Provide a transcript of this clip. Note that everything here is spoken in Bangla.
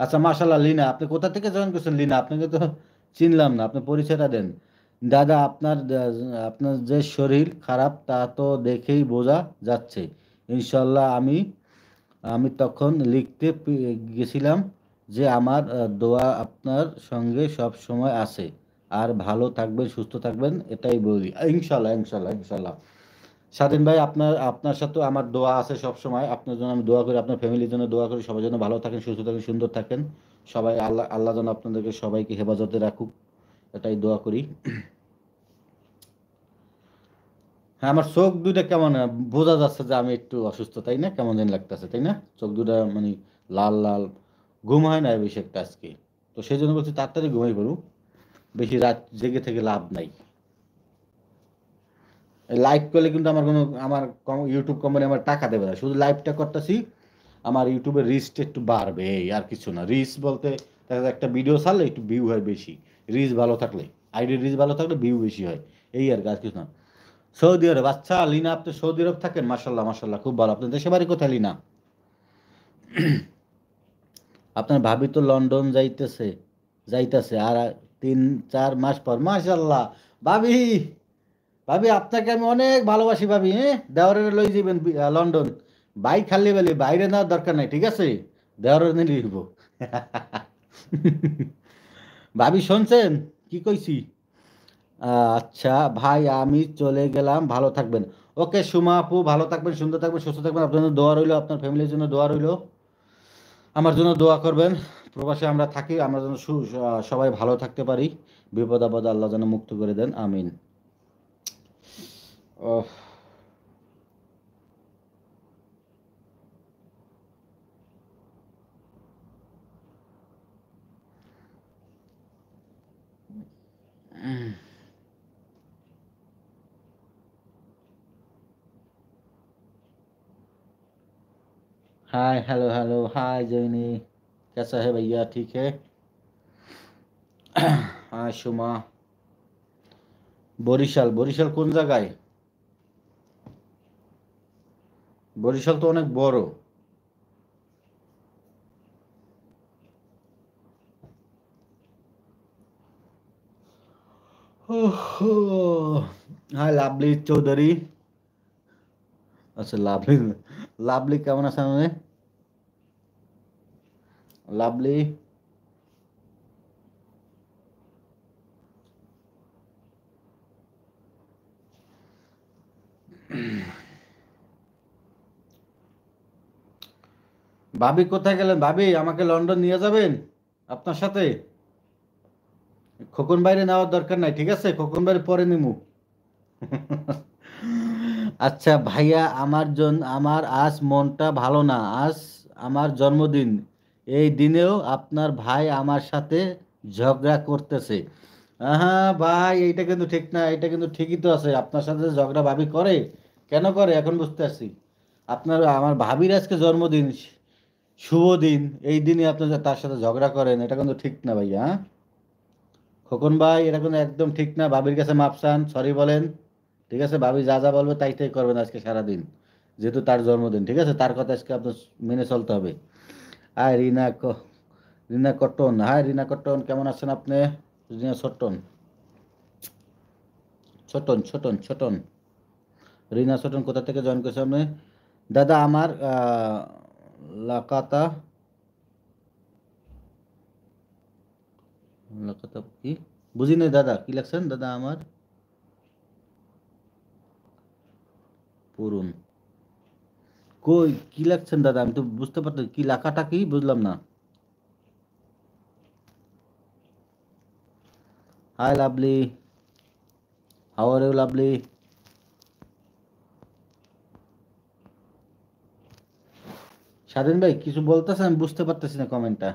আচ্ছা, মাশাল্লাহ লিনা, আপনি কোথা থেকে জয়েন করছেন লিনা? আপনাকে তো চিনলাম না, আপনি পরিচয়টা দেন। দাদা, আপনার যে শরীর খারাপ তা তো দেখেই বোঝা যাচ্ছে। ইনশাল্লাহ আমি আমি তখন গেছিলাম যে আমার দোয়া আপনার সঙ্গে সব সময় আছে। আর ভালো থাকবেন, সুস্থ থাকবেন, এটাই বলি। ইনশাল্লাহ, ইনশাল্লাহ, ইনশাল্লাহ। স্বাধীন ভাই, আপনার আপনার সাথে আমার দোয়া আছে সব সময়। আপনার জন্য আমি দোয়া করি, আপনার ফ্যামিলির জন্য দোয়া করি, সবার জন্য ভালো থাকেন, সুস্থ থাকেন, সুন্দর থাকেন। সবাই আল্লাহ আল্লাহ যেন আপনাদেরকে সবাইকে হেফাজতে রাখুক, এটাই দোয়া করি। হ্যাঁ, আমার চোখ দুইটা কেমন বোঝা যাচ্ছে যে আমি একটু অসুস্থ, তাই না? কেমন যেন লাগতেছে, তাই না? চোখ দুটা মানে লাল লাল। ঘুম হয় না বেশি একটা আজকে। তো সেই জন্য বলছি তাড়াতাড়ি ঘুমাই পড়ু। বেশি রাত জেগে থেকে লাভ নাই। লাইভ করলে কিন্তু আমার ইউটিউব কোম্পানি আমার টাকা দেবে না, শুধু লাইভটা করতেছি। আমার ইউটিউবের রিচটা একটু বাড়বে, এই আর কিছু না। রিচ বলতে দেখা যায় একটা ভিডিও ছাড়লে একটু ভিউ হয় বেশি। রিচ ভালো থাকলে, আইডির রিচ ভালো থাকলে ভিউ বেশি হয়। এই আর কি, আর কিছু না। সৌদি আরব, আচ্ছা লিনা, আপনি সৌদি আরব থাকেন? মাশাল্লাহ, মাশাল্লাহ, খুব ভালো। আপনার দেশে বাড়ি কোথায় লিনা? আপনার ভাবি তো লন্ডন যাইতেছে আর 3-4 মাস পর। মাশাল্লাহ। ভাবি, ভাবি আপনাকে আমি অনেক ভালোবাসি ভাবি। হ্যাঁ, দেওরের লই যাবেন লন্ডন। ভাই খালি বলি বাইরে নেওয়ার দরকার নাই, ঠিক আছে? দেওরের নিয়ে লিখব। ভাবি শুনছেন কি কইছি? আচ্ছা ভাই, আমি চলে গেলাম, ভালো থাকবেন। ওকে সুমা আপু, ভালো থাকবেন, সুন্দর থাকবেন, সুস্থ থাকবেন। আপনার জন্য দোয়া রইলো, আপনার ফ্যামিলির জন্য দোয়া রইলো। আমার জন্য দোয়া করবেন। প্রবাসে আমরা থাকি, আমরা যেন সবাই ভালো থাকতে পারি। বিপদ আপদ আল্লাহ যেন মুক্ত করে দেন, আমিন। ওহ। हाय, हेलो हेलो, हाय जैनी। कैसा है भैया, ठीक है? हाय सुमा। বরিশাল, বরিশাল কোন জায়গায়? বরিশাল তো অনেক বড়। Hi Lovely Chowdhury. আচ্ছা লাভলি, লাভলি কেমন আছেন আপনি? লাভলি। ভাবি কোথায় গেলেন? ভাবি, আমাকে লন্ডন নিয়ে যাবেন আপনার সাথে? খোকন বাইরে নেওয়ার দরকার নাই, ঠিক আছে? খোকন বাইরে পরে নিমু। আচ্ছা ভাইয়া, আমার আজ মনটা ভালো না। আজ আমার জন্মদিন। এই দিনেও আপনার ভাই আমার সাথে ঝগড়া করতেছে। হ্যাঁ ভাই, এইটা কিন্তু ঠিক না। এটা কিন্তু ঠিকই তো আছে, আপনার সাথে ঝগড়া ভাবি করে। কেন করে এখন বুঝতে পারছি। আমার ভাবির আজকে জন্মদিন, শুভ দিন। এই দিনে আপনি যে তার সাথে ঝগড়া করেন, এটা কিন্তু ঠিক না ভাইয়া, হ্যাঁ? খোকন ভাই, এটা কিন্তু একদম ঠিক না। ভাবির কাছে মাপ চান, সরি বলেন। ঠিক আছে, ভাবি যা যা বলবে তাই তাই করবেন আজকে সারাদিন। যেহেতু তার জন্মদিন, ঠিক আছে? তার কথা আজকে আপনার মেনে চলতে হবে। হাই রিনা কটন, হাই রিনা কটন, কেমন আছেন আপনি? রিনা ছোটন, ছোটন, ছোটন, ছোটন। রিনা ছোটন কোথা থেকে জয়েন করেছে আপনি? দাদা আমার লাকাতা, লাকাতা কি বুঝি নাই দাদা, কি লাগছেন দাদা আমার? পড়ুন। কই কি লাগছেন দাদা? আমি তো বুঝতে পারতেন কি লাকাটা, কি বুঝলাম না। Hi Lovely, how are you Lovely? Swadhin ভাই কিছু বলতেছেন, আমি বুঝতে পারতেছি না কমেন্টটা।